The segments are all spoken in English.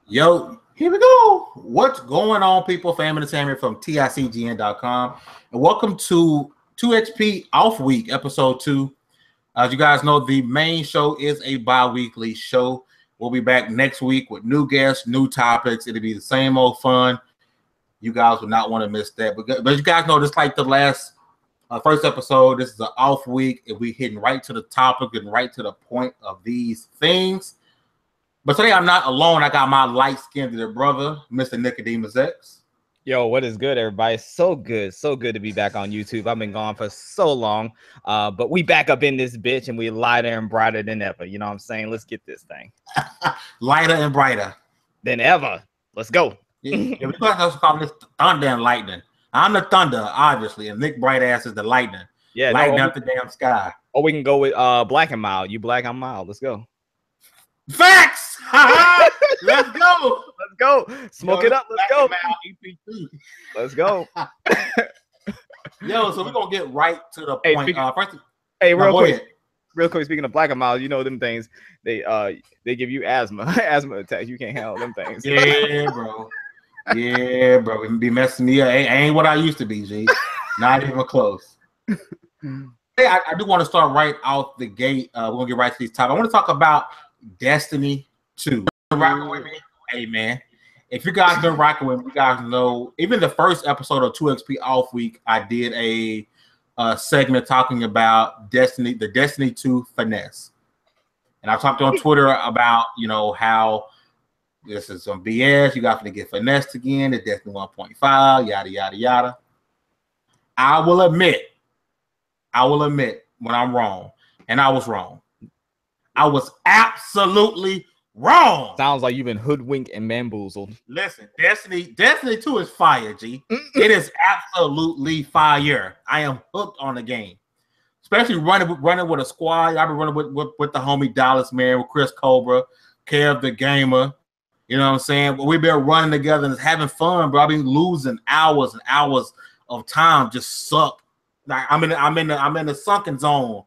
Yo, here we go. What's going on, people? Fam Entertainment from TiCGN.com. And welcome to 2XP Off Week, episode 2. As you guys know, the main show is a bi-weekly show. We'll be back next week with new guests, new topics. It'll be the same old fun. You guys will not want to miss that. But you guys know, just like the last first episode, this is an off week. And we hitting right to the topic and right to the point of these things. But today I'm not alone. I got my light-skinned brother, Mr. Nickodemus X. Yo, what is good, everybody? So good to be back on YouTube. I've been gone for so long, but we back up in this bitch, and we lighter and brighter than ever. You know what I'm saying? Let's get this thing. Lighter and brighter than ever. Let's go. Yeah, we also call this thunder and lightning. I'm the thunder, obviously, and Nick Bright Ass is the lightning. Yeah, lightning up the damn sky. Or we can go with black and mild. You black, I'm mild. Let's go. Facts. Let's go. Let's go. Smoke it up. Let's go. EP.2. Let's go. Yo, so we're gonna get right to the point. Real quick. Speaking of black and mild, you know them things. They give you asthma attacks. You can't handle them things. Yeah, bro. Yeah, bro. It be messing me up. Ain't what I used to be, G. Not even close. Hey, I do want to start right out the gate. We're gonna get right to these topics. I want to talk about Destiny 2. Rocking with me? Hey, man. If you guys been rocking with me, you guys know, even the first episode of 2XP Off Week, I did a segment talking about the Destiny 2 finesse. And I talked on Twitter about, you know, how this is some BS. You got to get finessed again. It's Destiny 1.5, yada, yada, yada. I will admit when I'm wrong. And I was wrong. I was absolutely wrong. Sounds like you've been hoodwinked and bamboozled. Listen, Destiny 2 is fire, G. It is absolutely fire. I am hooked on the game. Especially running with a squad. I've been running with the homie Dallas, man, with Chris Cobra, Kev the Gamer. You know what I'm saying? But we've been running together and having fun, bro. I've been losing hours and hours of time just suck. Like I'm in the sunken zone.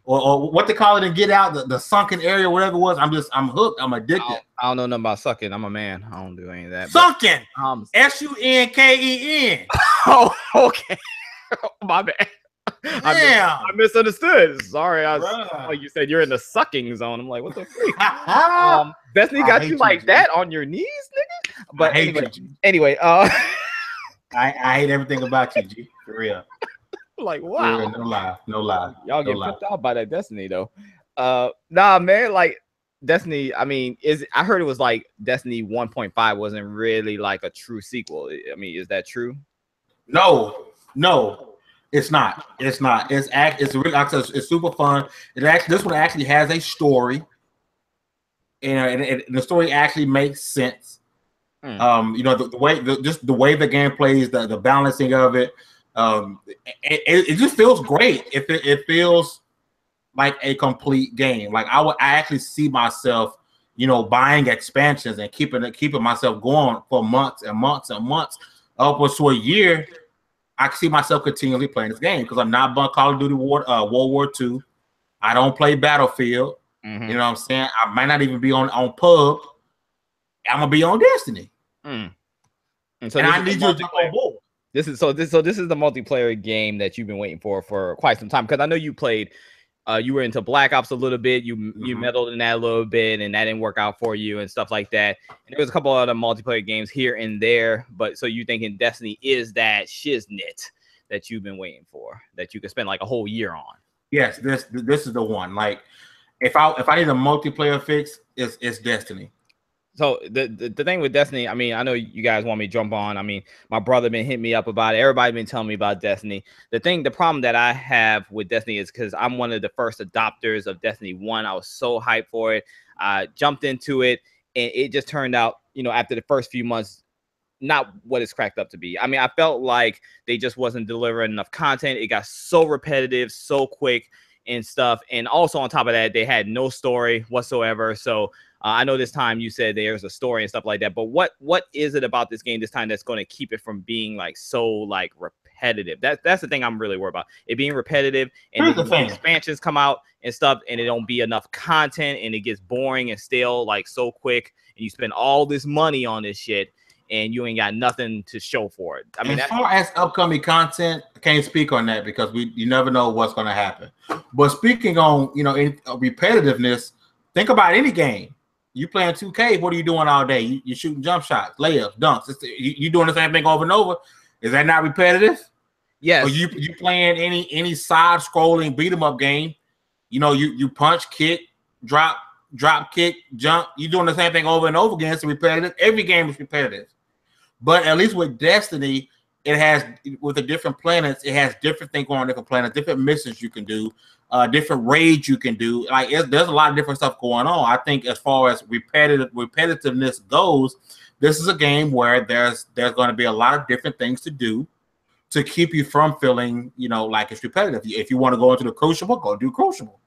Or what they call it and Get Out, the sunken area, whatever it was. I'm hooked. I'm addicted. I don't know nothing about sucking. I'm a man. I don't do any of that. Sunken. SUNKEN. Oh, okay. My bad. Damn. I misunderstood. Sorry. Like you said, you're in the sucking zone. I'm like, what the freak? Destiny got you like that on your knees, nigga. But anyway, I hate everything about you, G. For real. Like, wow. No lie. Y'all get flipped out by that Destiny though. Nah, man, like Destiny, I mean, I heard it was like Destiny 1.5 wasn't really like a true sequel. I mean, is that true? No, it's not. It's really, it's super fun. This one actually has a story. And the story actually makes sense. You know, the way the game plays, the balancing of it. It just feels great. It feels like a complete game. Like I actually see myself, you know, buying expansions and keeping myself going for months and months and months, upwards to a year. I can see myself continually playing this game because I'm not buying Call of Duty World War II. I don't play Battlefield. You know what I'm saying? I might not even be on PUB. I'm gonna be on Destiny. And I need you to jump on board. This is the multiplayer game that you've been waiting for quite some time, because I know you played, you were into Black Ops a little bit, you meddled in that a little bit, and that didn't work out for you and stuff like that. And there was a couple other multiplayer games here and there, but so you thinking Destiny is that shiznit that you've been waiting for, that you could spend like a whole year on? Yes, this is the one. Like if I need a multiplayer fix, it's Destiny. So the thing with Destiny, I mean, I know you guys want me to jump on. I mean, my brother been hitting me up about it. Everybody been telling me about Destiny. The problem that I have with Destiny is because I'm one of the first adopters of Destiny 1. I was so hyped for it. I jumped into it, and it just turned out, you know, after the first few months, not what it's cracked up to be. I mean, I felt like they just wasn't delivering enough content. It got so repetitive, so quick and stuff. And also on top of that, they had no story whatsoever. So I know this time you said there's a story and stuff like that, but what is it about this game this time that's going to keep it from being like so like repetitive? repetitive. That's the thing I'm really worried about. It being repetitive, and Here's then the thing. expansions come out and stuff, and it don't be enough content, and it gets boring and stale like so quick, and you spend all this money on this shit, and you ain't got nothing to show for it. I mean, as far as upcoming content, I can't speak on that because you never know what's going to happen. But speaking on, you know, in repetitiveness, think about any game. You playing 2K, what are you doing all day? You shooting jump shots, layups, dunks. You doing the same thing over and over. Is that not repetitive? yes. Or you playing any side scrolling beat 'em up game? You know, you punch, kick, drop, kick, jump. You doing the same thing over and over again. It's repetitive. Every game is repetitive. But at least with Destiny, it has, with the different planets, it has different things going on different planets, different missions you can do, different raids you can do. Like there's a lot of different stuff going on. I think as far as repetitiveness goes, this is a game where there's going to be a lot of different things to do to keep you from feeling, you know, like it's repetitive. If you want to go into the Crucible, go do Crucible.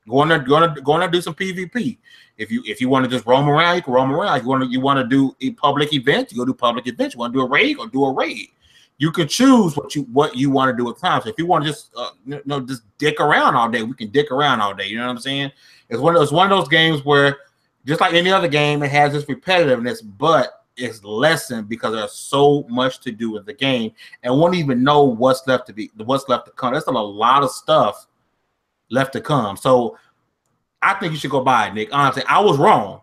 Go in there do some PvP. If you want to just roam around, you can roam around. You want to do a public event, you go do public events. You want to do a raid, go do a raid. You can choose what you want to do at times. If you want to just just dick around all day, we can dick around all day. You know what I'm saying? It's one of those games where, just like any other game, it has this repetitiveness, but it's lessened because there's so much to do with the game, and won't even know what's left to come. There's still a lot of stuff left to come. So I think you should go buy it, Nick. Honestly, I was wrong.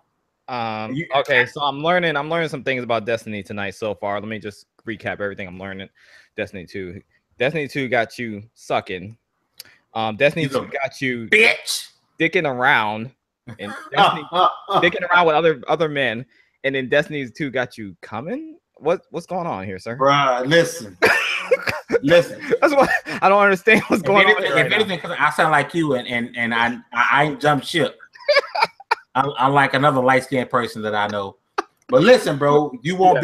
Okay, so I'm learning some things about Destiny tonight so far. Let me just recap everything I'm learning. Destiny 2 got you sucking. Destiny 2 got you bitch dicking around, and Destiny dicking around with other men, and then Destiny 2 got you coming. What's going on here, sir? Bruh, listen. Listen, that's what I don't understand. What's going on? If anything, because I sound like you, and I ain't jumped ship. I'm like another light-skinned person that I know. But listen, bro, you will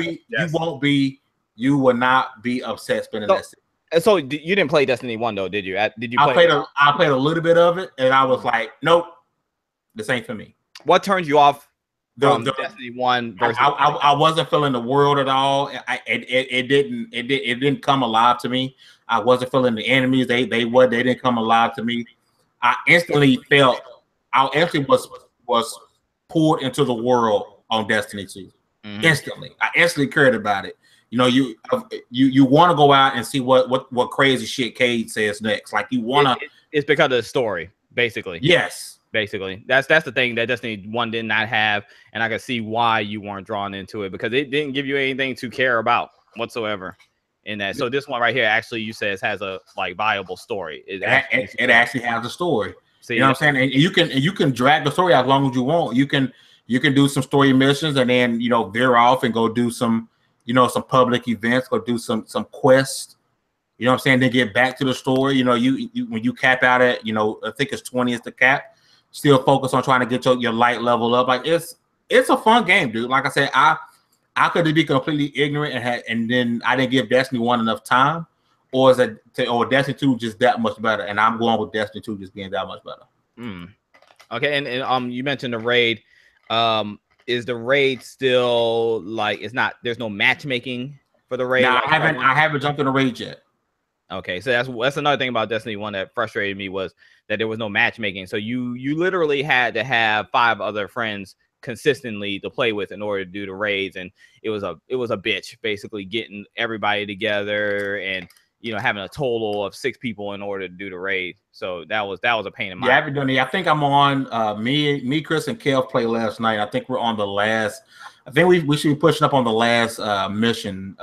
not be upset spending that. So you didn't play Destiny 1 though, did you? Did you? I played a little bit of it, and I was like, nope, this ain't for me. What turned you off from Destiny 1 versus? I wasn't feeling the world at all. It didn't come alive to me. I wasn't feeling the enemies. They didn't come alive to me. I instantly was pulled into the world on Destiny 2. Mm-hmm. Instantly, I instantly cared about it. You know, you want to go out and see what crazy shit Cade says next. Like you want to. It's because of the story, basically. Yes. Basically, that's the thing that Destiny 1 did not have, and I can see why you weren't drawn into it, because it didn't give you anything to care about whatsoever in that. So this one right here, actually, you says has a viable story. It actually has a story. See, you know what I'm saying? And you can drag the story out as long as you want. You can do some story missions and then veer off and go do some some public events, go do some quests. You know what I'm saying? Then get back to the story. You when you cap out at I think it's 20 is the cap. Still focus on trying to get your light level up. Like it's a fun game, dude. Like I said, I could be completely ignorant and then I didn't give Destiny 1 enough time, or Destiny 2 just that much better. And I'm going with Destiny 2 just being that much better. Okay, and you mentioned the raid. Is the raid still it's not? There's no matchmaking for the raid. No, I haven't jumped in the raid yet. Okay, so that's another thing about Destiny 1 that frustrated me, was that there was no matchmaking. So you literally had to have 5 other friends consistently to play with in order to do the raids, and it was a bitch basically getting everybody together and having a total of 6 people in order to do the raid. So that was a pain in my. Yeah, I haven't done it. I think I'm on me, Chris, and Kev played last night. I think we're on the last. I think we should be pushing up on the last mission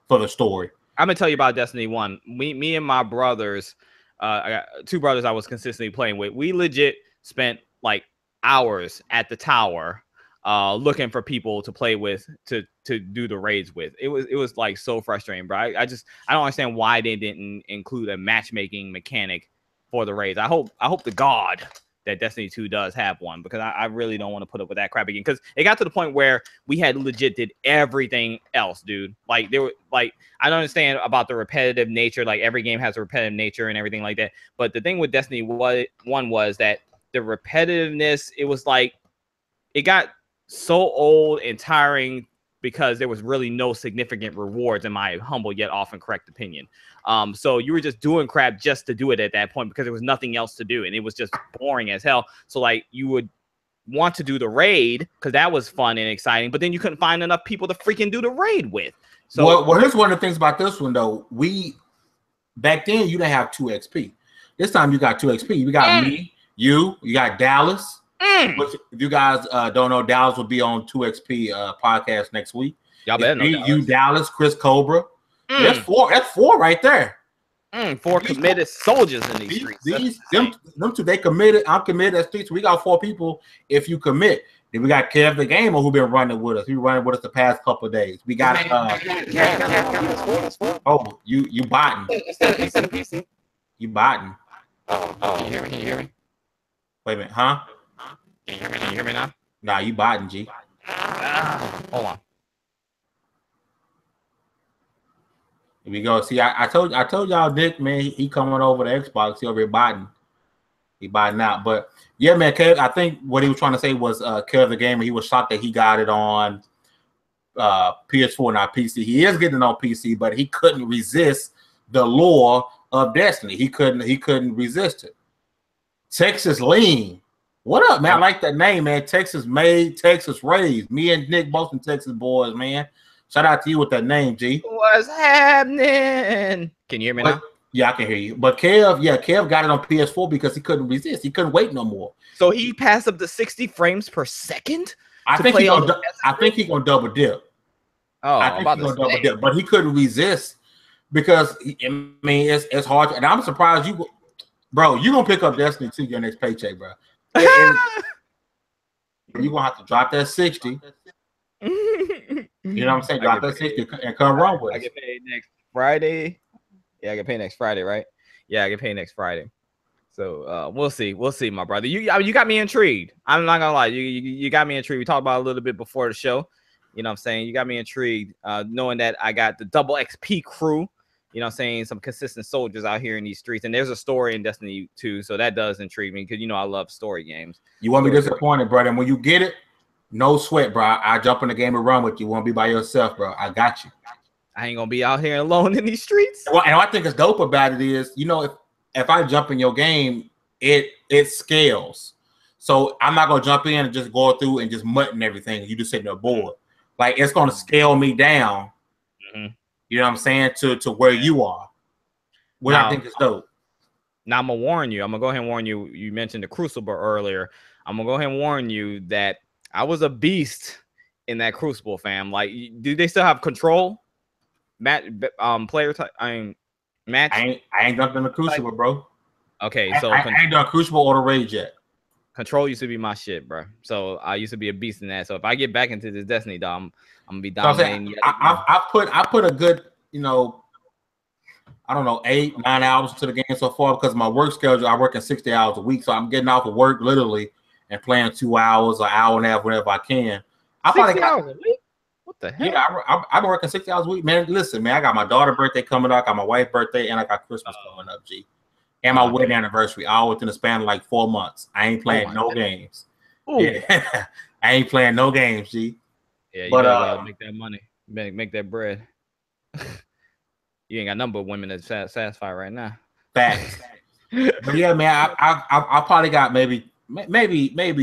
for the story. I'm gonna tell you about Destiny 1. Me and my brothers, I got 2 brothers I was consistently playing with. We legit spent hours at the tower, looking for people to play with to do the raids with. It was so frustrating, bro. I don't understand why they didn't include a matchmaking mechanic for the raids. I hope to God that Destiny 2 does have one, because I really don't want to put up with that crap again, because it got to the point where we had legit did everything else, dude. I don't understand about the repetitive nature. Every game has a repetitive nature and everything like that. But the thing with Destiny 1 was that the repetitiveness, it was it got so old and tiring because there was really no significant rewards, in my humble yet often correct opinion. So you were just doing crap just to do it at that point because there was nothing else to do, and it was just boring as hell. So like you would want to do the raid because that was fun and exciting, but then you couldn't find enough people to freaking do the raid with. So well, here's one of the things about this one though. Back then you didn't have 2 XP. This time you got 2 XP. We got me, you got Dallas. Which, if you guys don't know, Dallas will be on 2 XP podcast next week. Y'all better know Dallas. You, Dallas, Chris Cobra. That's 4. That's 4 right there. 4 committed soldiers in these streets. Them 2, they committed. I'm committed at streets. We got 4 people if you commit. Then we got Kev the Gamer who been running with us. He running with us the past couple of days. We got you botting. You botting. Oh, can you hear me? Wait a minute, huh? Can you hear me now? Nah, you botting, G. Hold on. Here we go. See, I told y'all, Nick, man, he coming over the Xbox. He over here botting. He botting out. But yeah, man, Kev, I think what he was trying to say was Kev the Gamer. He was shocked that he got it on PS4, not PC. He is getting it on PC, but he couldn't resist the lure of Destiny. He couldn't resist it. Texas Lean. What up, man? I like that name, man. Texas made, Texas raised. Me and Nick both some Texas boys, man. Shout out to you with that name, G. What's happening? Can you hear me now? Yeah, I can hear you. But Kev got it on PS4 because he couldn't resist. He couldn't wait no more. So he passed up to 60 frames per second? I think he's gonna double dip. Oh, I think he's gonna double dip, but he couldn't resist because I mean it's hard. And I'm surprised you, bro. You gonna pick up Destiny 2 your next paycheck, bro. You're gonna have to drop that 60. You know what I'm saying? Drop that 60 and come run with us. I get paid next Friday. Yeah, I get paid next Friday, right? Yeah, I get paid next Friday. So we'll see. We'll see, my brother. You got me intrigued. I'm not gonna lie. You got me intrigued. We talked about it a little bit before the show. You know what I'm saying? You got me intrigued, knowing that I got the double XP crew. You know what I'm saying? Some consistent soldiers out here in these streets. And there's a story in Destiny 2, so that does intrigue me because, you know, I love story games. You won't be disappointed, brother. And when you get it, no sweat, bro. I jump in the game and run with you. You won't be by yourself, bro. I got you. I ain't going to be out here alone in these streets. Well, and what I think is dope about it is, you know, if I jump in your game, it scales. So I'm not going to jump in and just go through and just mutton everything. You just sitting there bored. Like, it's going to scale me down. Mm-hmm. You know what I'm saying? To where you are. What I think is dope. Now I'm gonna warn you. I'm gonna go ahead and warn you. You mentioned the Crucible earlier. I'm gonna go ahead and warn you that I was a beast in that Crucible, fam. Like, do they still have control? Player type. Match. I ain't jumped in the Crucible, bro. Okay, so I ain't done Crucible or the Rage yet. Control used to be my shit, bro. So I used to be a beast in that. So if I get back into this Destiny, dog, I'm gonna be dominating. I put a good, you know, I don't know, 8-9 hours into the game so far because of my work schedule. I work in 60 hours a week, so I'm getting off of work literally and playing 2 hours, an hour and a half, whenever I can. I probably got, hours a week? What the hell? Yeah, I've been working 60 hours a week, man. Listen, man, I got my daughter's birthday coming up, I got my wife's birthday, and I got Christmas coming up, G. And my wedding anniversary, all within the span of like 4 months. I ain't playing no games. Yeah. I ain't playing no games, G. Yeah, you gotta make that money. Make that bread. You ain't got none but women that satisfy right now. Facts. But yeah, man, I probably got maybe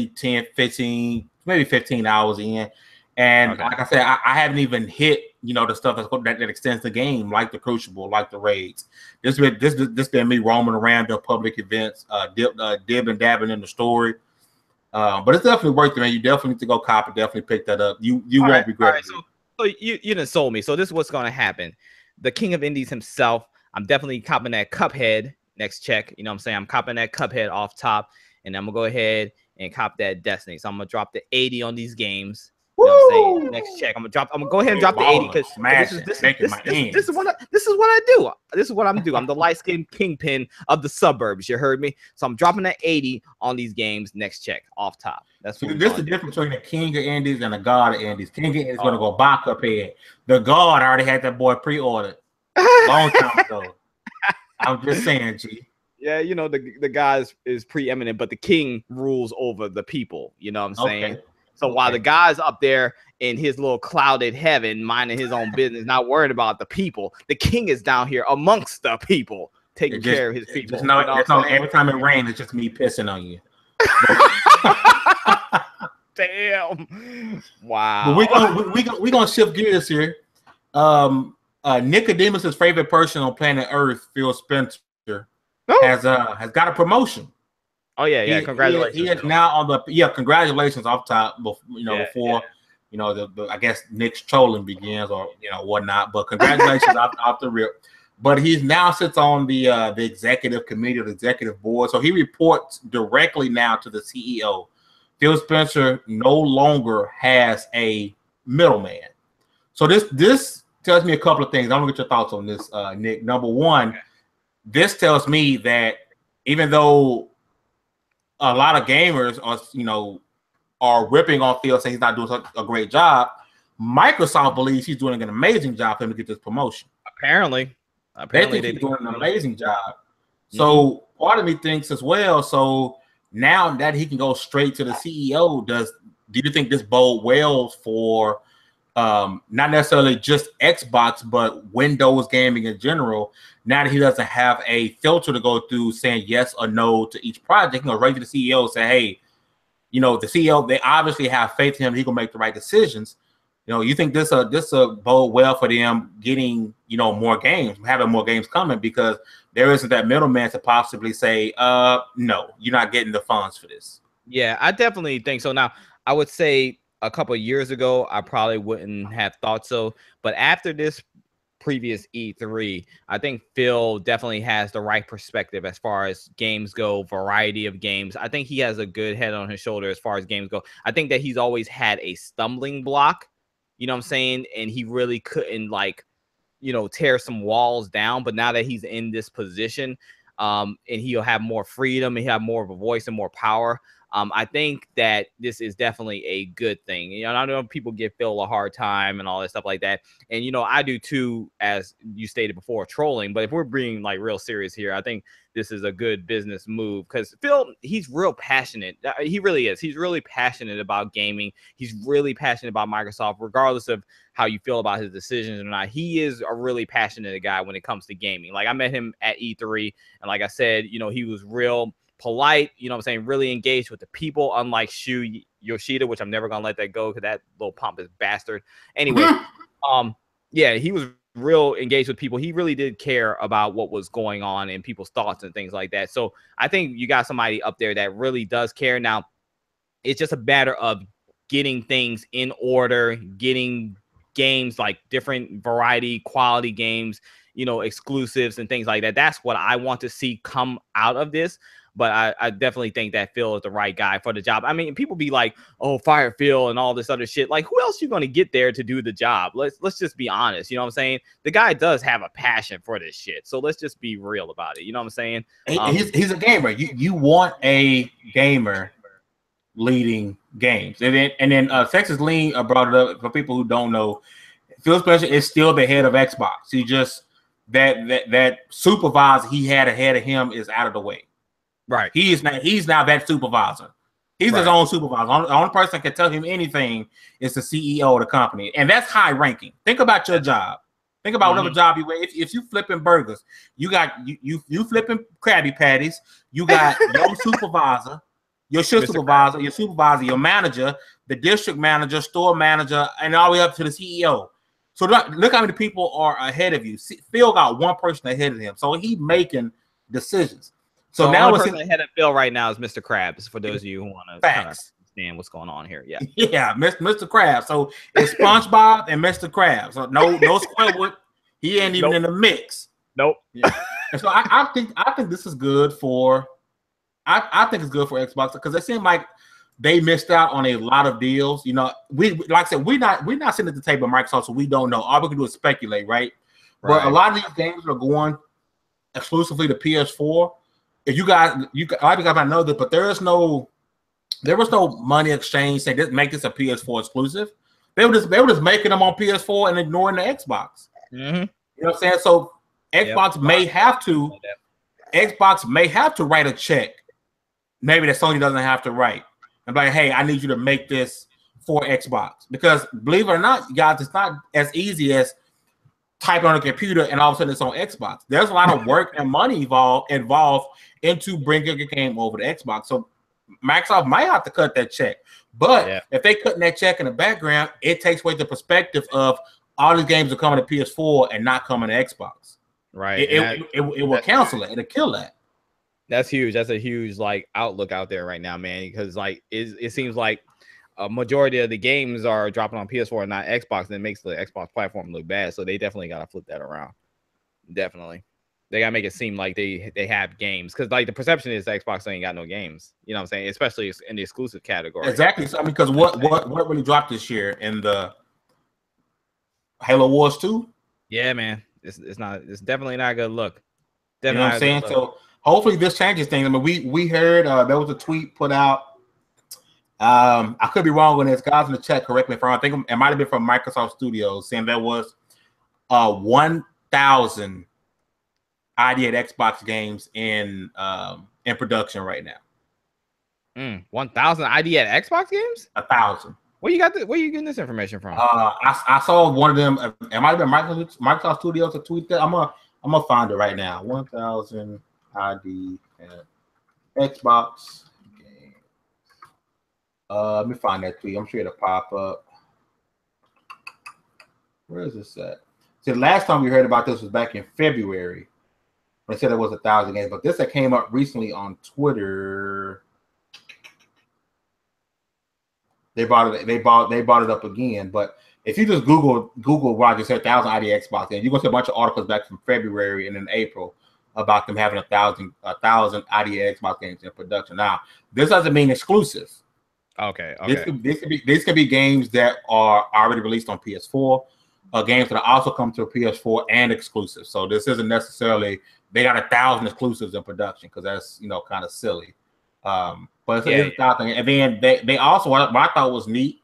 10, 15, maybe 15 hours in. And like I said, I haven't even hit, you know, the stuff that extends the game, like the Crucible, like the raids. This been me roaming around the public events, dib and dabbing in the story. But it's definitely worth it, man. You definitely need to go cop it. Definitely pick that up. You won't regret it. So you didn't sold me. So this is what's going to happen. The King of Indies himself, I'm definitely copping that Cuphead next check. You know what I'm saying? I'm copping that Cuphead off top, and I'm going to go ahead and cop that Destiny. So I'm going to drop the 80 on these games. You know what I'm saying? Next check. I'm gonna go ahead and drop the 80 because this is what I do. This is what I'm doing. I'm the light-skinned kingpin of the suburbs. You heard me? So I'm dropping that 80 on these games next check off top. That's what this is the difference between the King of Indies and the God of Indies. King of Indies is gonna go buy Cuphead. The God already had that boy pre-ordered long time ago. I'm just saying, G. Yeah, you know, the guy is preeminent, but the king rules over the people. You know what I'm saying? So while the guy's up there in his little clouded heaven, minding his own business, not worried about the people, the king is down here amongst the people, taking care of his people. Just know, every time it rains, it's just me pissing on you. Damn! Wow. But we gonna shift gears here. Nickodemus' favorite person on planet Earth, Phil Spencer, has got a promotion. Oh yeah, congratulations. He is now on the congratulations off top. Before I guess Nick's trolling begins or whatnot. But congratulations off the rip. But he now sits on the executive committee or the executive board, so he reports directly now to the CEO. Phil Spencer no longer has a middleman. So this tells me a couple of things. I want to get your thoughts on this, Nick. Number one, this tells me that even though a lot of gamers are ripping on Phil, saying he's not doing a great job, Microsoft believes he's doing an amazing job for him to get this promotion. Apparently they think he's doing an amazing job. So part of me thinks as well. So now that he can go straight to the CEO, do you think this bode well for not necessarily just Xbox, but Windows gaming in general? Now that he doesn't have a filter to go through saying yes or no to each project, right to the CEO and say, hey, the CEO, they obviously have faith in him. He gonna make the right decisions. You think this bode well for them getting more games, having more games coming, because there isn't that middleman to possibly say, no, you're not getting the funds for this. Yeah, I definitely think so. Now, I would say a couple of years ago, I probably wouldn't have thought so, but after this previous E3, I think Phil definitely has the right perspective as far as games go, variety of games. I think he has a good head on his shoulder as far as games go. I think that he's always had a stumbling block, what I'm saying? And he really couldn't tear some walls down. But now that he's in this position, and he'll have more freedom and he'll have more of a voice and more power, I think that this is definitely a good thing. I know people give Phil a hard time and all that stuff like that. And, I do too, as you stated before, trolling. But if we're being real serious here, I think this is a good business move because Phil, he's real passionate. He really is. He's really passionate about gaming. He's really passionate about Microsoft, regardless of how you feel about his decisions or not. He is a really passionate guy when it comes to gaming. I met him at E3, and like I said, he was real polite, really engaged with the people, unlike Shu Yoshida, which I'm never gonna let that go because that little pompous bastard. Anyway, yeah, he was real engaged with people. He really did care about what was going on and people's thoughts and things like that. So I think you got somebody up there that really does care. Now, it's just a matter of getting things in order, getting games different variety, quality games, exclusives and things like that. That's what I want to see come out of this. But I definitely think that Phil is the right guy for the job. I mean, people be like, oh, fire Phil and all this other shit. Who else you going to get there to do the job? Let's just be honest. You know what I'm saying? The guy does have a passion for this shit. So let's just be real about it. You know what I'm saying? He's a gamer. You want a gamer leading games. And then Texas Lean brought it up for people who don't know. Phil Spencer is still the head of Xbox. He just that supervisor he had ahead of him is out of the way. Right. He's now that supervisor. He's his own supervisor. The only person that can tell him anything is the CEO of the company. And that's high ranking. Think about your job. Think about whatever job you wear. If you flipping burgers, you flipping Krabby Patties, you got your supervisor, your shift supervisor, your supervisor, your manager, the district manager, store manager, and all the way up to the CEO. So look how many people are ahead of you. Phil got one person ahead of him. So he's making decisions. So now the person ahead of Phil right now is Mr. Krabs, for those of you who want to understand what's going on here. Yeah. Yeah, Mr. Krabs. So it's SpongeBob and Mr. Krabs. So no Squidward. He ain't even in the mix. Nope. Yeah. And so I think this is good for I think it's good for Xbox because it seemed like they missed out on a lot of deals. We like I said, we're not sitting at the table of Microsoft, so we don't know. All we can do is speculate, right? But a lot of these games are going exclusively to PS4. If you guys, a lot of you guys might know this, but there was no money exchange. Say make this a PS4 exclusive. They were just making them on PS4 and ignoring the Xbox. You know what I'm saying? So Xbox may have to write a check. Maybe that Sony doesn't have to write. And be like, hey, I need you to make this for Xbox, because believe it or not, guys, it's not as easy as typing on a computer and all of a sudden it's on Xbox. There's a lot of work and money involved into bringing a game over to Xbox. So Microsoft might have to cut that check. But if they cut that check in the background, it takes away the perspective of all these games are coming to PS4 and not coming to Xbox. Right. It will cancel it. It'll kill that. That's huge. That's a huge like outlook out there right now, man. Because like it seems like a majority of the games are dropping on PS4 and not Xbox, and it makes the Xbox platform look bad. So they definitely gotta flip that around. Definitely, they gotta make it seem like they have games, because like the perception is Xbox ain't got no games. You know what I'm saying? Especially in the exclusive category. Exactly. So I mean, because what really dropped this year in the Halo Wars 2? Yeah, man. It's definitely not a good look. Definitely, you know what I'm saying? So hopefully this changes things. I mean, we heard there was a tweet put out. I could be wrong on this. Guys in the chat, correct me if I'm wrong. I think it might have been from Microsoft Studios, saying there was 1,000 ID at Xbox games in production right now. 1,000 ID at Xbox games? 1,000. Where you getting this information from? I saw one of them. It might have been Microsoft Studios to tweet that. I'm gonna find it right now. 1,000 ID at Xbox. Let me find that tweet. I'm sure it'll pop up. Where is this at? See, the last time we heard about this was back in February. When they said it was 1,000 games, but this that came up recently on Twitter. They brought it up again. But if you just Google Roger said 1,000 ID Xbox games, you're gonna see a bunch of articles back from February and in April about them having 1,000 ID Xbox games in production. Now, this doesn't mean exclusive. Okay. This could be games that are already released on PS4, games that also come to PS4 and exclusive. So this isn't necessarily they got 1,000 exclusives in production, because that's kind of silly. But it's 1,000. And then they also, what I thought was neat,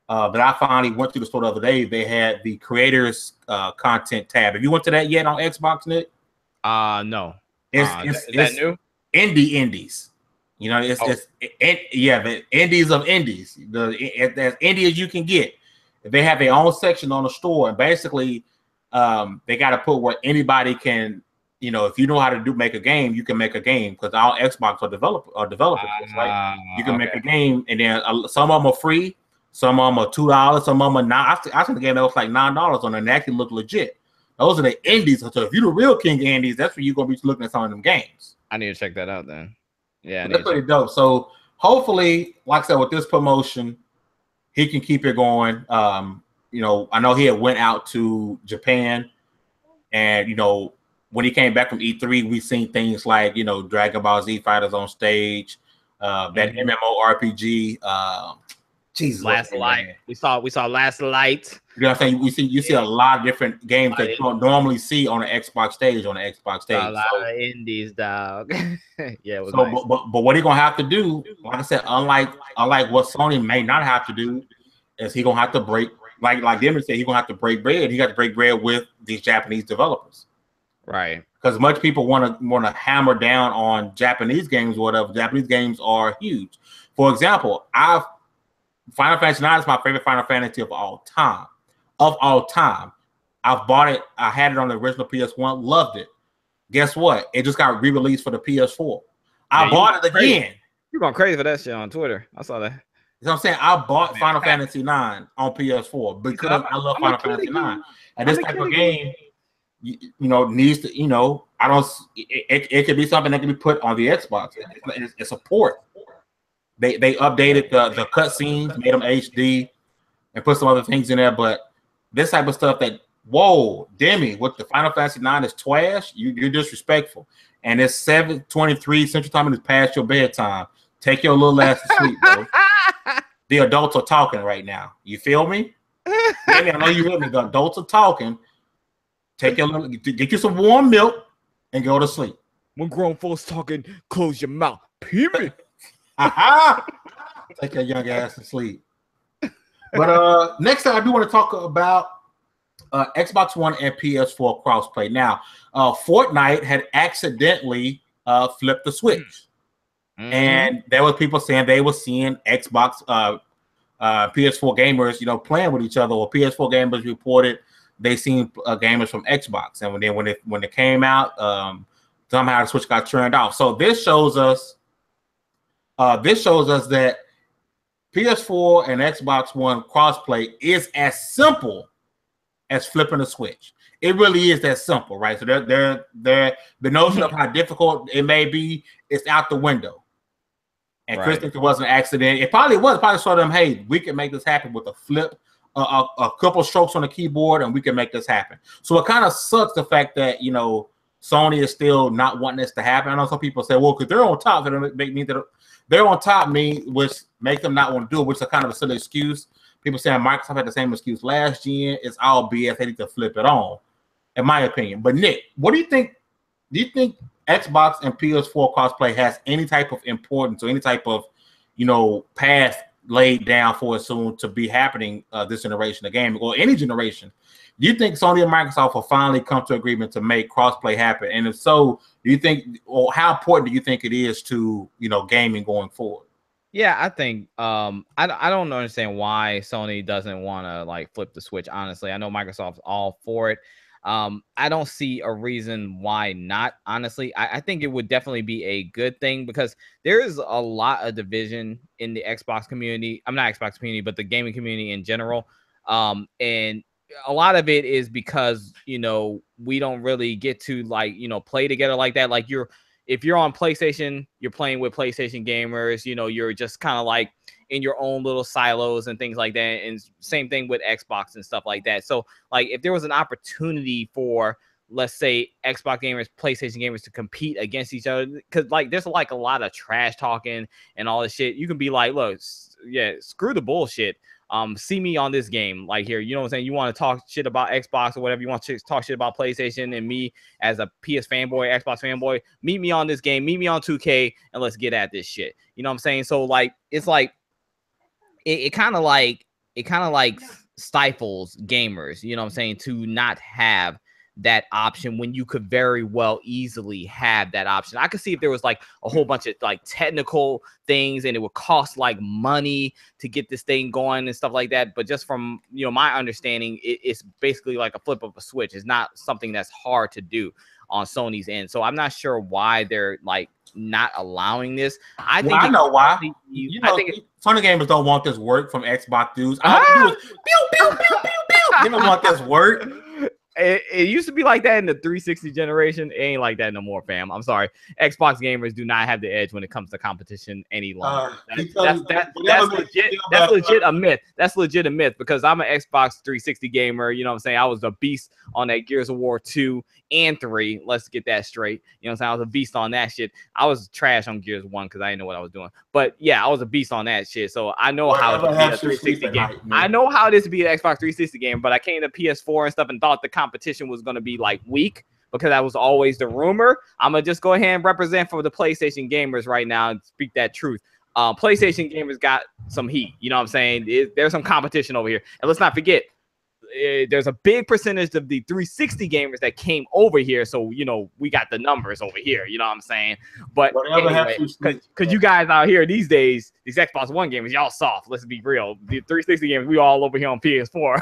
that I finally went to the store the other day. They had the creators content tab. Have you went to that yet on Xbox, Nick? No. It's that new? Indies. You know, the indies of indies, as indie as you can get. They have their own section on the store, and basically, they got to put where anybody can, if you know how to make a game, you can make a game, because all Xbox are developers, right? You can make a game, and then some of them are free, some of them are $2, some of them are $9. I think the game that was like $9 on it, and actually look legit. Those are the indies. So if you're the real king of indies, that's where you're gonna be looking at some of them games. I need to check that out then. Yeah, that's pretty dope. So hopefully, like I said, with this promotion, he can keep it going. I know he had went out to Japan, and when he came back from E3, we've seen things like Dragon Ball Z Fighters on stage, that MMORPG. Jesus, Last Light. We saw Last Light. You know what I'm saying? You see a lot of different games that you don't normally see on an Xbox stage. A lot of indies, dog. Yeah. It was nice. But what he gonna have to do, like I said, unlike what Sony may not have to do, is he gonna have to break, like Demon said, he gonna have to break bread. He got to break bread with these Japanese developers, right? Because much people want to hammer down on Japanese games or whatever. Japanese games are huge. For example, Final Fantasy IX is my favorite Final Fantasy of all time. I've bought it. I had it on the original PS1. Loved it. Guess what? It just got re-released for the PS4. I bought it again. You're going crazy for that shit on Twitter. I saw that. You know what I'm saying? I bought Final Fantasy IX on PS4 because I love Final Fantasy IX. And this type of game, needs to, I don't. It could be something that can be put on the Xbox. It's a port. They updated the cutscenes, made them HD, and put some other things in there. But this type of stuff Demi, with the Final Fantasy IX is trash. You're disrespectful. And it's 7:23 Central Time, and it's past your bedtime. Take your little ass to sleep, bro. The adults are talking right now. You feel me? Demi, I know you hear me. The adults are talking. Get you some warm milk and go to sleep. When grown folks talking, close your mouth. Period. Take your young ass to sleep. But next time I do want to talk about Xbox One and PS4 crossplay. Now, Fortnite had accidentally flipped the switch, and there were people saying they were seeing Xbox PS4 gamers, playing with each other, or PS4 gamers reported they seen gamers from Xbox, and when it came out, somehow the Switch got turned off. So this shows us that PS4 and Xbox One crossplay is as simple as flipping a switch. It really is that simple, right? So the notion of how difficult it may be is out the window. And Chris thinks it was an accident. It probably was. Probably saw them, hey, we can make this happen with a flip, a couple strokes on the keyboard, and we can make this happen. So it kind of sucks the fact that, Sony is still not wanting this to happen. I know some people say, well, because they're on top, they're on top, which makes them not want to do it, which is kind of a silly excuse. People saying Microsoft had the same excuse last gen. It's all BS. They need to flip it on, in my opinion. But Nick, what do you think? Do you think Xbox and PS4 crossplay has any type of importance or any type of, path laid down for it soon to be happening this generation of gaming or any generation? Do you think Sony and Microsoft will finally come to agreement to make crossplay happen? And if so, do you think, or how important do you think it is to, gaming going forward? Yeah, I think I don't understand why Sony doesn't want to flip the switch. Honestly, I know Microsoft's all for it. I don't see a reason why not. Honestly, I think it would definitely be a good thing because there is a lot of division in the Xbox community. I'm not Xbox community, but the gaming community in general. And a lot of it is because, we don't really get to play together like that. If you're on PlayStation, you're playing with PlayStation gamers, you're just kind of in your own little silos and things like that. And same thing with Xbox and stuff like that. So if there was an opportunity for, let's say, Xbox gamers, PlayStation gamers to compete against each other, because there's a lot of trash talking and all this shit. You can be look, yeah, screw the bullshit. See me on this game, here, you know what I'm saying? You want to talk shit about Xbox or whatever, you want to talk shit about PlayStation, and me as a PS fanboy, Xbox fanboy, meet me on this game, meet me on 2K, and let's get at this shit. You know what I'm saying? So it's it kind of stifles gamers, you know what I'm saying, to not have that option when you could very well easily have that option. I could see if there was a whole bunch of technical things and it would cost money to get this thing going and stuff like that. But just from, my understanding, it's basically a flip of a switch. It's not something that's hard to do on Sony's end. So I'm not sure why they're not allowing this. I know why. I think Sony gamers don't want this work from Xbox dudes. All they do is pew, pew, pew, pew, pew. They don't want this work. It used to be like that in the 360 generation. It ain't like that no more, fam. I'm sorry. Xbox gamers do not have the edge when it comes to competition any longer. That's legit a myth. That's legit a myth because I'm an Xbox 360 gamer. You know what I'm saying? I was a beast on that Gears of War 2 and 3. Let's get that straight. You know what I'm saying? I was a beast on that shit. I was trash on Gears 1 because I didn't know what I was doing. But yeah, I was a beast on that shit. So I know how to be a 360 game. I know how it is to be an Xbox 360 game, but I came to PS4 and stuff and thought the competition was going to be weak because that was always the rumor. I'm going to just go ahead and represent for the PlayStation gamers right now and speak that truth. PlayStation gamers got some heat. You know what I'm saying? There's some competition over here. And let's not forget, there's a big percentage of the 360 gamers that came over here. So, we got the numbers over here. You know what I'm saying? But anyway, because you guys out here these days, these Xbox One gamers, y'all soft. Let's be real. The 360 gamers, we all over here on PS4.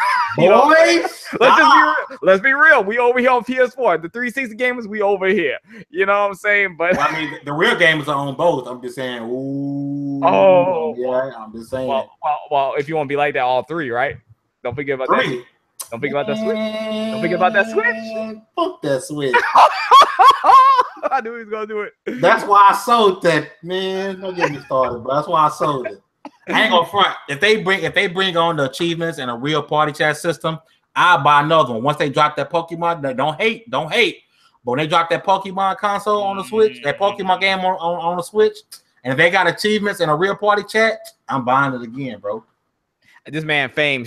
Let's be real. We over here on PS4. The 360 gamers, we over here. You know what I'm saying? But well, I mean, the real gamers are on both. I'm just saying. Ooh. Oh. Yeah, I'm just saying. Well, if you want to be like that, all three, right? Don't forget about that. Don't forget about that switch. Don't forget about that switch. Fuck that switch. I knew he was gonna do it. That's why I sold that, man. Don't get me started, but that's why I sold it. I ain't gonna front. If they bring on the achievements and a real party chat system, I'll buy another one. Once they drop that Pokemon, don't hate. But when they drop that Pokemon console on the Switch, that Pokemon game on the Switch, and if they got achievements and a real party chat, I'm buying it again, bro. This man we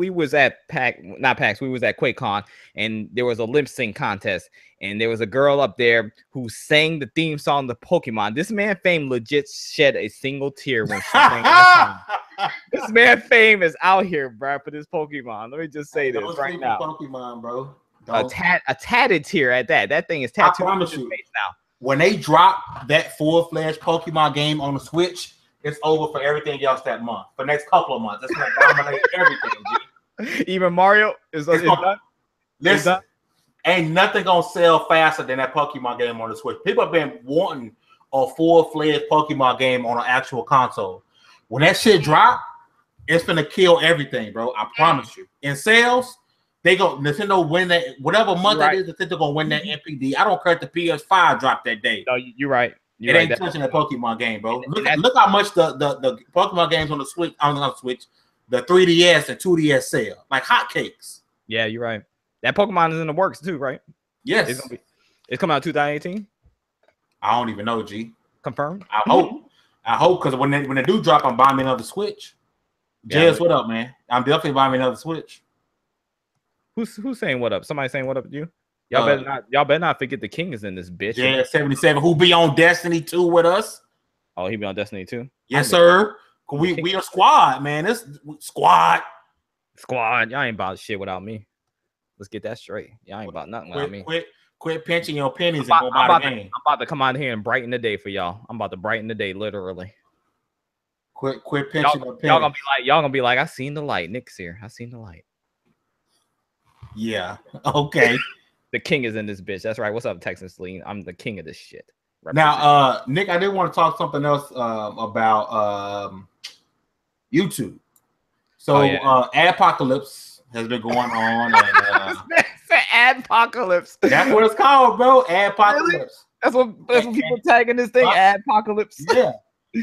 was at we was at QuakeCon, and there was a lip sync contest, and there was a girl up there who sang the theme song to Pokemon. This man Fame legit shed a single tear when she sang that song. This man Fame is out here, bro, for this Pokemon. Let me just say this right now. Pokemon, bro. A tatted tear at that. That thing is tattooed on his face now. When they drop that full-fledged Pokemon game on the Switch, it's over for everything else that month. For the next couple of months, it's gonna dominate everything, G. Even Mario is done. Listen, ain't nothing gonna sell faster than that Pokemon game on the Switch. People have been wanting a full-fledged Pokemon game on an actual console. When that shit drop, it's gonna kill everything, bro. I promise you. In sales, they go Nintendo win that whatever month that is. They're gonna win that NPD. I don't care if the PS5 dropped that day. No, you're right. It ain't touching that Pokemon game, bro. Look how much the Pokemon games on the Switch, the 3DS and 2DS sell like hotcakes. Yeah, you're right. That Pokemon is in the works too, right? Yes. It's coming out 2018. I don't even know, G. Confirmed. I hope because when they do drop, I'm buying me another Switch. Jez, what up, man? I'm definitely buying me another Switch. Who's saying what up? Somebody saying what up to you? Y'all better not forget the king is in this bitch. Yeah, 77. Who be on Destiny 2 with us? Oh, he be on Destiny 2? Yes, sir. We are squad, man. This squad. Y'all ain't about shit without me. Let's get that straight. Y'all ain't about nothing without me. Quit pinching your pennies and go buy the game. I'm about to come out here and brighten the day for y'all. I'm about to brighten the day, literally. Quit pinching your pennies. Y'all gonna be like, I seen the light. Nick's here. I seen the light. Yeah. Okay. The king is in this bitch. That's right. What's up, Texas Lean? I'm the king of this shit. Now, Nick, I did want to talk something else about YouTube. So, Adpocalypse has been going on, and Adpocalypse. That's what it's called, bro. Adpocalypse. Really? That's what people tagging this thing. Adpocalypse. Yeah.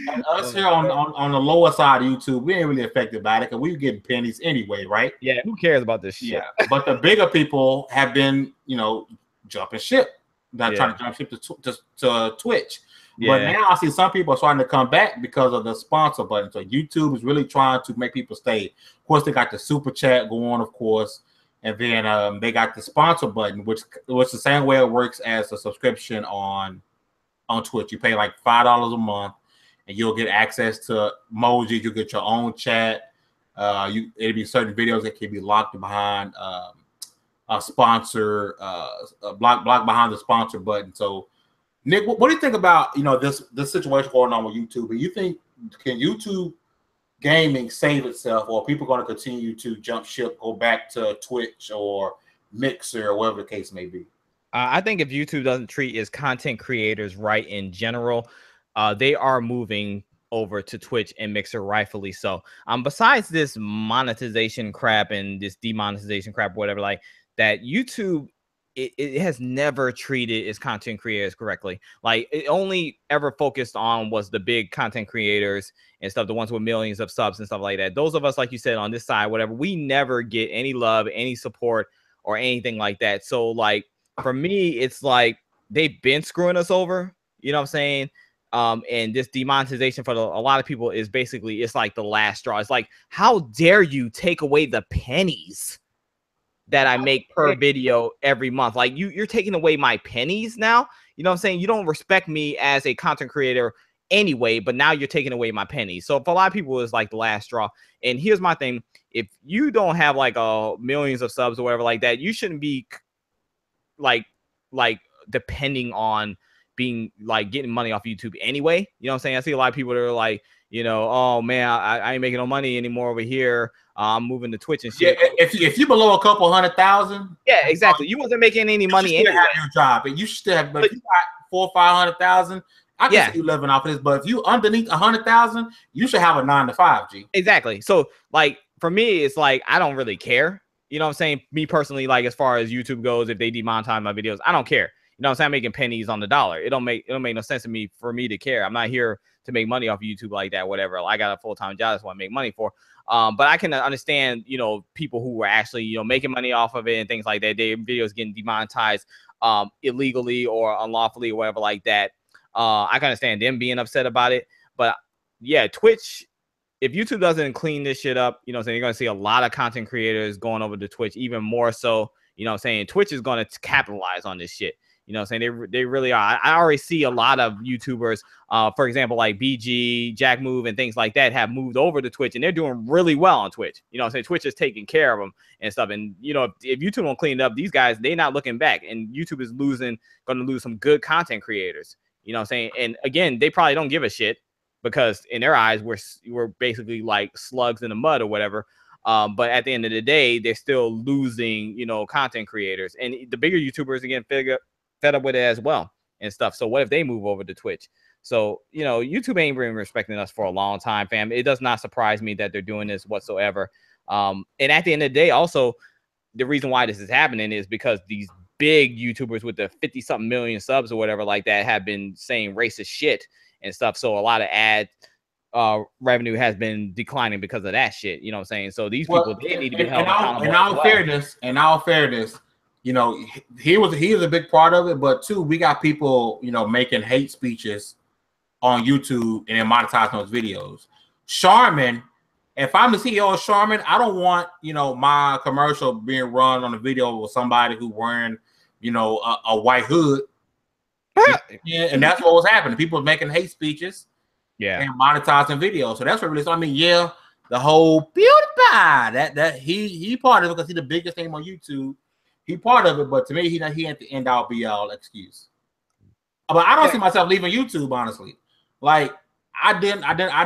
And us here on the lower side of YouTube, we ain't really affected by it because we getting pennies anyway, right? Yeah, who cares about this shit? Yeah, but the bigger people have been, jumping ship. They're trying to jump ship to Twitch. Yeah. But now I see some people are starting to come back because of the sponsor button. So YouTube is really trying to make people stay. Of course, they got the super chat going, of course, and then they got the sponsor button, which the same way it works as a subscription on Twitch. You pay like $5 a month. And you'll get access to emojis. You'll get your own chat. It'll be certain videos that can be locked behind a sponsor, block behind the sponsor button. So, Nick, what do you think about this situation going on with YouTube? And you think can YouTube gaming save itself, or are people going to continue to jump ship, go back to Twitch or Mixer or whatever the case may be? I think if YouTube doesn't treat its content creators right in general, they are moving over to Twitch and Mixer, rightfully so. Besides this monetization crap and this demonetization crap, whatever, like that, YouTube it has never treated its content creators correctly. Like, it only ever focused on was the big content creators and stuff, the ones with millions of subs and stuff like that. Those of us, like you said, on this side, whatever, we never get any love, any support, or anything like that. So, like, for me, it's like they've been screwing us over. You know what I'm saying? And this demonetization for a lot of people is basically, it's like the last straw. It's like, how dare you take away the pennies that I make per video every month? Like, you're taking away my pennies now. You know what I'm saying? You don't respect me as a content creator anyway, but now you're taking away my pennies. So for a lot of people, it's like the last straw. And here's my thing. If you don't have like millions of subs or whatever like that, you shouldn't be like depending on being like getting money off YouTube anyway. You know what I'm saying? I see a lot of people that are like, oh man, I ain't making no money anymore over here. I'm moving to Twitch and shit. Yeah, if you below a couple 100,000, yeah, exactly. You wasn't making any money anyway. Have your job, and you should have. But if you got 400,000 or 500,000, I can see you living off of this. But if you underneath 100,000, you should have a 9 to 5, G. Exactly. So like for me, it's like I don't really care. You know what I'm saying? Me personally, like as far as YouTube goes, if they demonetize my videos, I don't care. You know what I'm saying? I'm making pennies on the dollar. It don't make no sense to me for me to care. I'm not here to make money off of YouTube like that, whatever. I got a full-time job. That's what I make money for. But I can understand, people who are actually, making money off of it and things like that. Their videos getting demonetized illegally or unlawfully or whatever like that. I can understand them being upset about it. But yeah, Twitch, if YouTube doesn't clean this shit up, you're going to see a lot of content creators going over to Twitch, even more so. You know what I'm saying? Twitch is going to capitalize on this shit. You know what I'm saying? They really are. I already see a lot of YouTubers, for example, like BG, Jack Move, and things like that have moved over to Twitch, and they're doing really well on Twitch. You know what I'm saying? Twitch is taking care of them and stuff. And, if YouTube don't clean it up, these guys, they're not looking back. And YouTube is going to lose some good content creators. You know what I'm saying? And, again, they probably don't give a shit. because in their eyes we're basically like slugs in the mud or whatever. But at the end of the day, they're still losing, you know, content creators, and the bigger YouTubers again fed up with it as well and stuff. So what if they move over to Twitch? So, you know, YouTube ain't been respecting us for a long time, fam. It does not surprise me that they're doing this whatsoever. And at the end of the day, also, the reason why this is happening is because these big YouTubers with the 50-something million subs or whatever like that have been saying racist shit and stuff. So a lot of ad revenue has been declining because of that shit. You know what I'm saying? So these people, they need to be held accountable. In all fairness, you know, he was a big part of it, but too, we got people, you know, making hate speeches on YouTube and then monetizing those videos. Charmin, if I'm the CEO of Charmin, I don't want, you know, my commercial being run on a video with somebody who wearing, you know, a white hood. Yeah, and that's what was happening. People were making hate speeches, and monetizing videos. So that's what really. So I mean, yeah, the whole PewDiePie, that he part of it because he's the biggest name on YouTube. He part of it, but to me, he ain't the end all be all excuse. But I don't see myself leaving YouTube, honestly. Like I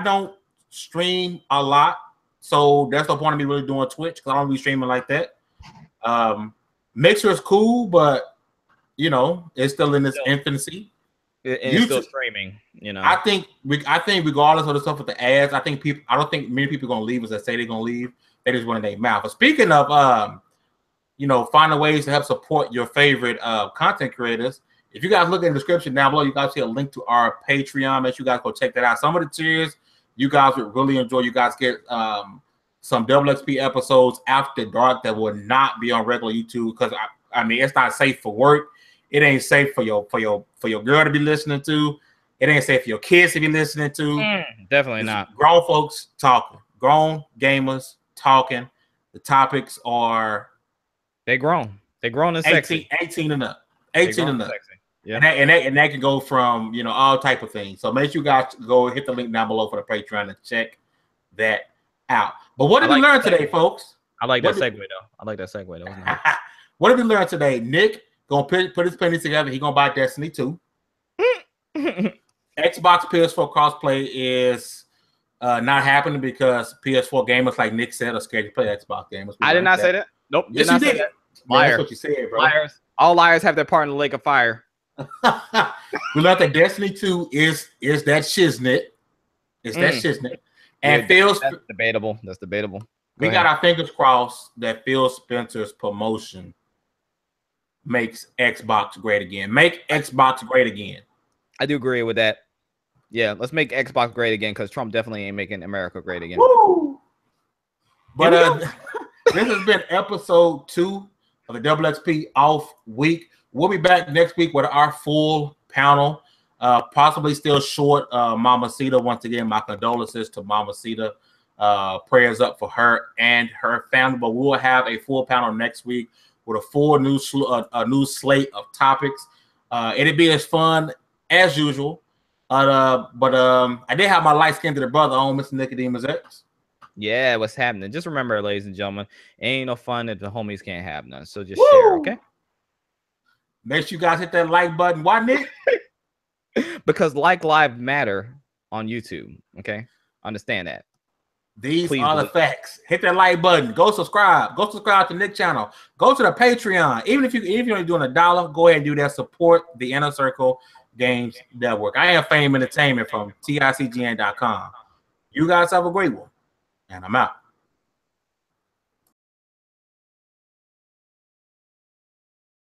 don't stream a lot, so that's the point of me really doing Twitch because I don't be streaming like that. Mixer is cool, but you know it's still in its infancy. It's still streaming, you know. I think regardless of the stuff with the ads, I don't think many people are gonna leave as they say they're gonna leave. They just run their mouth. But speaking of you know, finding ways to help support your favorite content creators. If you guys look in the description down below, you guys see a link to our Patreon. Make sure you guys go check that out. Some of the tiers you guys would really enjoy. You guys get some XXP episodes after dark that will not be on regular YouTube because I mean it's not safe for work. It ain't safe for your girl to be listening to. It ain't safe for your kids to be listening to. Definitely not. Grown folks talking. Grown gamers talking. The topics are they grown. They grown and sexy. 18 and up. 18 and up. Sexy. Yeah. And that can go from, you know, all type of things. So make sure you guys go hit the link down below for the Patreon and check that out. But what did we learn today, folks? I like that segue though. I like that segue though. Nice. What did we learn today? Nick gonna put his pennies together. He gonna buy Destiny 2. Xbox PS4 crossplay is not happening because PS4 gamers, like Nick said, are scared to play Xbox games. I did not say that. Nope. Yes, you did. Liar. That's what you said, bro. Liars. All liars have their part in the lake of fire. We learned that Destiny 2 is that shiznit. It's that shiznit. And Phil's that's debatable. That's debatable. We got our fingers crossed that Phil Spencer's promotion makes Xbox great again. Make Xbox great again. I do agree with that. Yeah, let's make Xbox great again because Trump definitely ain't making America great again. Woo! But this has been episode 2 of the XXP off week. We'll be back next week with our full panel. Possibly still short Mamacita. Once again, my condolences to Mamacita. Prayers up for her and her family. But we'll have a full panel next week with a full new slate of topics. It'll be as fun as usual. But I did have my light-skinned brother on, Mr. Nickodemus X. Yeah, what's happening? Just remember, ladies and gentlemen, ain't no fun if the homies can't have none. So just share, okay? Make sure you guys hit that like button. Why, Nick? Because like live matter on YouTube. Okay, understand that. These are the facts. Hit that like button. Go subscribe. Go subscribe to Nick's channel. Go to the Patreon. Even if you're only doing $1, go ahead and do that. Support the Inner Circle Games Network. I am Fame Entertainment from TiCGN.com. You guys have a great one, and I'm out.